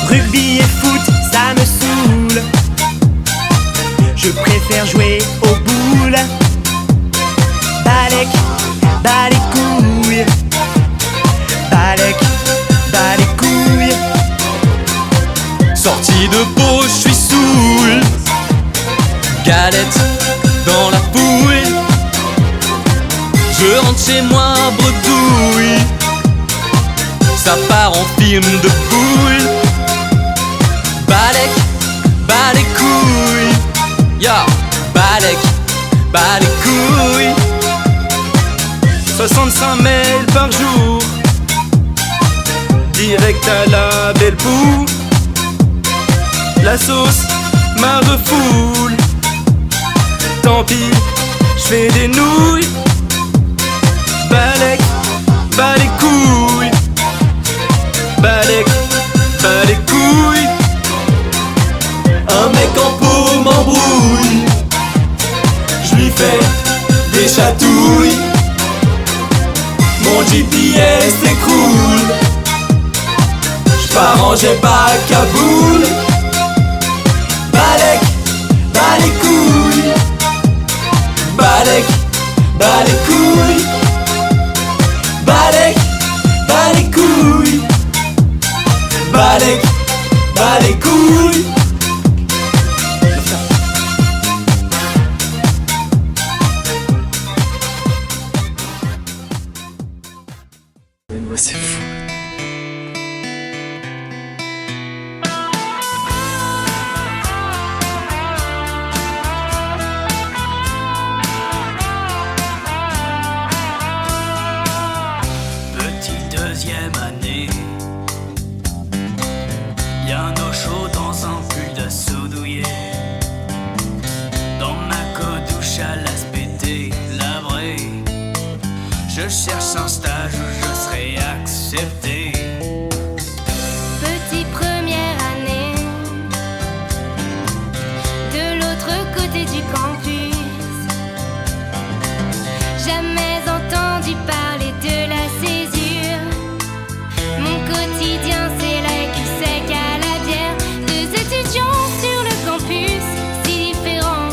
Rugby et foot, ça me saoule. Je préfère jouer aux boules. Balek, bas les couilles. Balek, bas les couilles. Sorti de peau, je suis saoul. Galette dans la pouille. Je rentre chez moi, bredouille. Ça part en film de boule. Balek, bas les couilles. Yo, balek, bas les couilles. 65 mails par jour, direct à la belle poule. La sauce m'a refoule. Tant pis, j'fais des nouilles. Balek, bas les couilles. Balek, bas les couilles. Un mec en peau m'embrouille. J'lui fais des chatouilles. Mon GPS s'écroule. J'pars en jet pas à Kaboul. Balek, bas les couilles. Balek, bas les couilles. Balek, bas les couilles. Balek, bas les couilles. C'est fou. Petite deuxième année, y'a un eau chaude dans un pull de soudouillé. Dans ma codouche à l'aspect labré. Je cherche un stage où je serai accepté. Petite première année, de l'autre côté du campus. Jamais entendu parler de la césure. Mon quotidien c'est la sec à la bière. Deux étudiants sur le campus, si différents.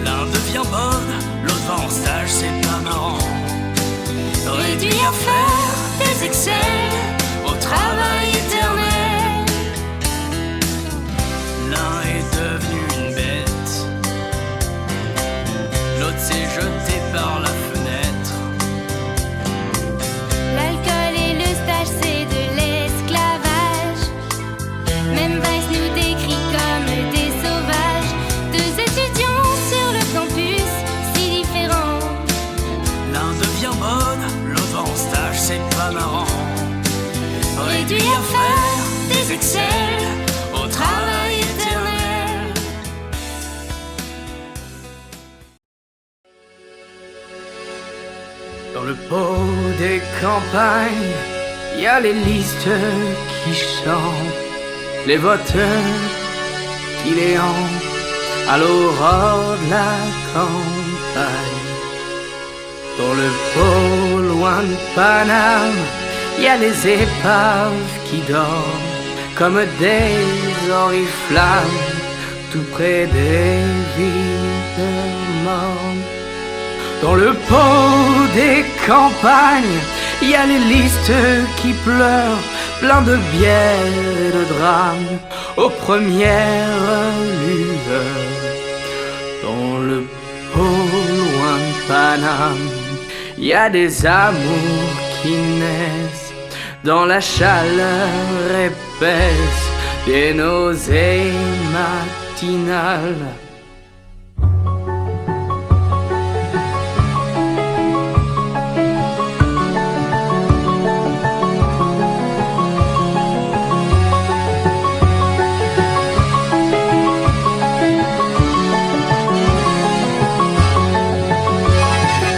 L'un devient bonne, l'autre va en stage, c'est pas marrant. Réduit à faire des excès au travail éternel. L'un est devenu une bête, l'autre s'est jeté par la fenêtre. L'alcool et le stage c'est de l'esclavage. Même Vice nous décrit comme des sauvages. Deux étudiants sur le campus, si différents. L'un devient bonne, l'autre va en stage, c'est pas marrant. Réduit à faire des excès au travail éternel. Dans le pot des campagnes, y a les listes qui chantent, les voteurs qui les hantent à l'aurore de la campagne. Dans le pot loin de Paname, y a les épaves qui dorment comme des oriflammes tout près des villes mornes. Dans le pot des campagnes, y a les listes qui pleurent, plein de bière et de drames, aux premières lueurs. Dans le pot loin de Paname, y a des amours qui naissent dans la chaleur épaisse des nausées matinales.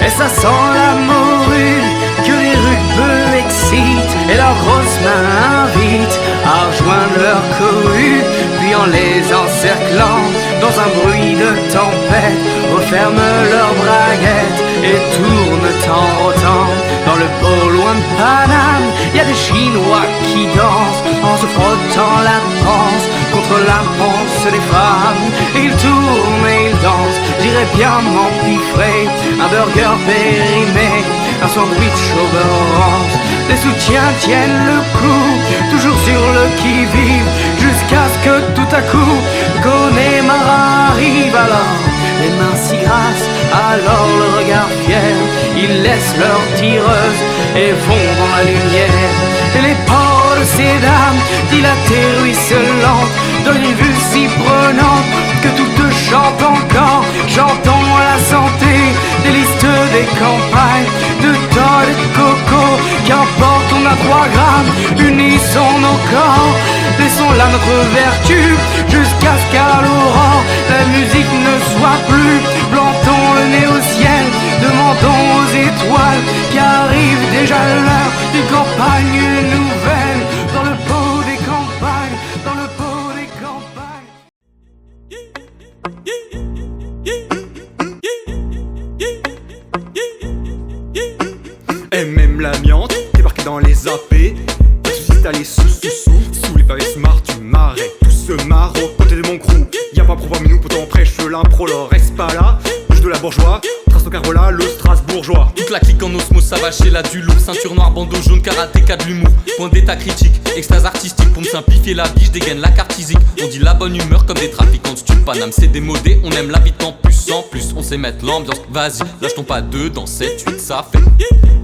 Et ça sent la morue que les rugueux excitent. Et leurs grosses mains invitent à rejoindre leur cohue. Puis en les encerclant dans un bruit de tempête, referment leurs braguettes et tournent en rotant. Dans le beau loin de Paname, y a des Chinois qui dansent en se frottant la panse contre la panse des femmes. Ils tournent et ils dansent, j'irais bien m'empiffrer un burger périmé, un sandwich au beurre rance. Les soutiens tiennent le coup, toujours sur le qui-vive, jusqu'à ce que tout à coup Connemara arrive. Alors les mains si grasses, alors le regard fier, ils laissent leur tireuse et vont dans la lumière. Et les pores de ces dames, dilatées, ruisselantes, donnent une vue si prenante que toutes chantent encore. Chantons à la santé des listes des campagnes, de Todd et de Coco. Qu'importe, on a 3 grammes, unissons nos corps. Laissons là notre vertu jusqu'à ce qu'à l'aurore la musique ne soit plus. Plantons le nez au ciel, demandons aux étoiles qu'arrive déjà l'heure d'une campagne nouvelle. Dans le beau des campagnes, dans le beau des campagnes. Et même l'amiante, débarqué dans les AP. Pas de soucis, t'as les sous les pavés smart du marais. Tout ce maraud, côté de mon crew. Y'a pas propre minou, pourtant prêche l'impro, le reste pas là. Bouge de la bourgeois, trace au carvola, le Strasbourgeois. Toute la clique en osmose, ça va chez la du lourd. Ceinture noire, bandeau jaune, karatéka de l'humour. Point d'état critique, extase artistique. Pour me simplifier la biche, dégaine la carte physique. On dit la bonne humeur comme des trafiquants de stup. Paname c'est démodé, on aime l'habitant plus en plus. On sait mettre l'ambiance, vas-y, lâche ton pas 2 dans 7, 8, ça fait.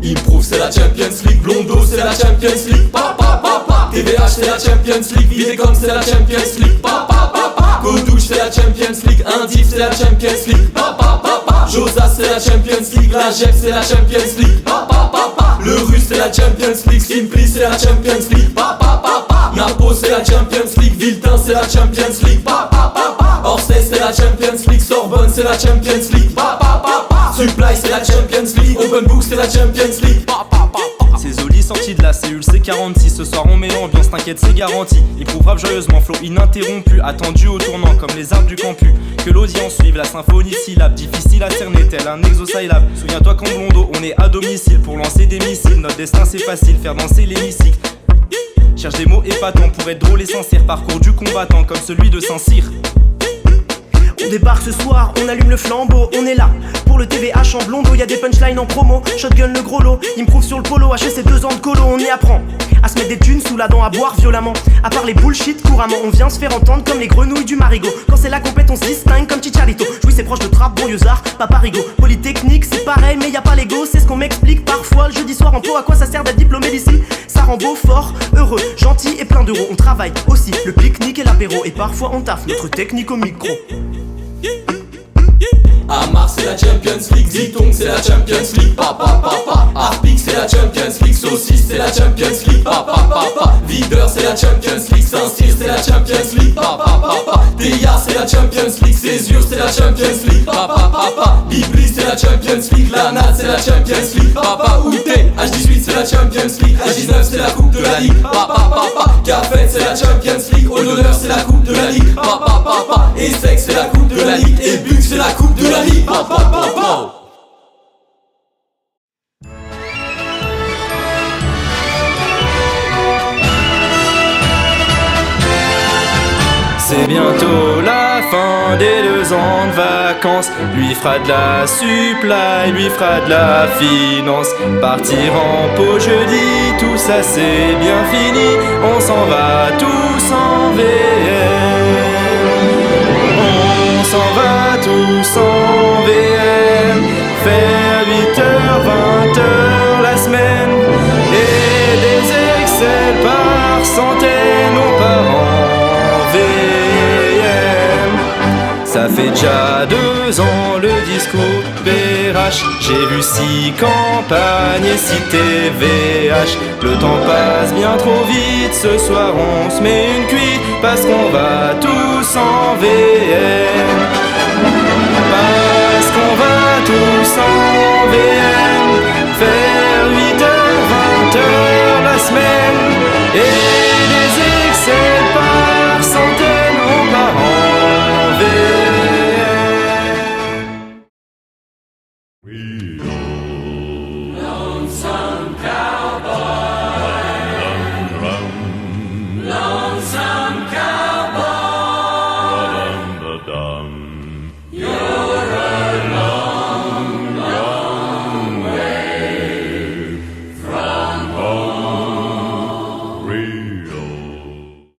Improve c'est la Champions League, Blondo c'est la Champions League, pa pa pa pa. TVH c'est la Champions League, Vidécom c'est la Champions League, pa pa pa pa. Godouche c'est la Champions League, Indif c'est la Champions League, pa pa pa pa. Josa c'est la Champions League, la Jeff c'est la Champions League, pa pa pa pa. Le Russe c'est la Champions League, Simply c'est la Champions League, pa pa pa pa. Napo c'est la Champions League, Viltin c'est la Champions League, pa pa pa pa. Orsay c'est la Champions League, Sorbonne c'est la Champions League, pa pa pa pa. Supply c'est la Champions League, Open Book c'est la Champions League, pa pa pa pa. C'est Zoli sorti de la cellule C46. Ce soir on met l'ambiance, t'inquiète c'est garanti. Il frappe joyeusement, flow ininterrompu, attendu au tournant comme les arbres du campus. Que l'audience suive la symphonie syllabe, difficile à cerner tel un exosyllabe. Souviens-toi qu'en Blondo on est à domicile pour lancer des missiles. Notre destin c'est facile, faire danser l'hémicycle. Cherche des mots épatants pour être drôle et sincère. Parcours du combattant comme celui de Saint-Cyr. On débarque ce soir, on allume le flambeau, on est là pour le TVH en blondo, y'a des punchlines en promo, shotgun le gros lot, il me prouve sur le polo, HC 2 ans de colo, on y apprend à se mettre des thunes sous la dent, à boire violemment, à parler bullshit couramment, on vient se faire entendre comme les grenouilles du marigot, quand c'est la compète on se distingue comme Chicharito, jouis c'est proche de trap, banlieusard, pas parigo, polytechnique c'est pareil mais y a pas l'ego, c'est ce qu'on m'explique parfois le jeudi soir en pot, à quoi ça sert d'être diplômé d'ici, ça rend beau, fort, heureux, gentil et plein d'euros, on travaille aussi, le pique-nique et l'apéro, et parfois on taffe notre technique au micro. Amar c'est la Champions League, Zitong c'est la Champions League, pa pa pa pa. Arpic c'est la Champions League, Saucisse c'est la Champions League, pa pa pa pa. Videur c'est la Champions League, Saint-Cyr c'est la Champions League, pa pa pa pa. Teilhard c'est la Champions League, Césure c'est la Champions League, pa pa pa pa. Bibli c'est la Champions League, Lanat c'est la Champions League, pa pa Outé. H18 c'est la Champions League, H19 c'est la Coupe de la Ligue, pa pa pa pa. Cafette c'est la Champions League, All d'honneur c'est la Coupe de la Ligue, pa pa pa pa. Essex c'est la Coupe de la Ligue, et Buc c'est la Coupe de la Ligue, pa pa pa pa. C'est bientôt la fin des 2 ans de vacances. Lui fera de la supply, lui fera de la finance. Partir en pot jeudi, tout ça c'est bien fini. On s'en va tous en VM. On s'en va tous en VM. Faire 8h, 20h la semaine. Et des Excel par centaines aux parents. Ça fait déjà 2 ans le discours BRH. J'ai vu 6 campagnes et 6 TVH. Le temps passe bien trop vite. Ce soir on se met une cuite parce qu'on va tous en VM.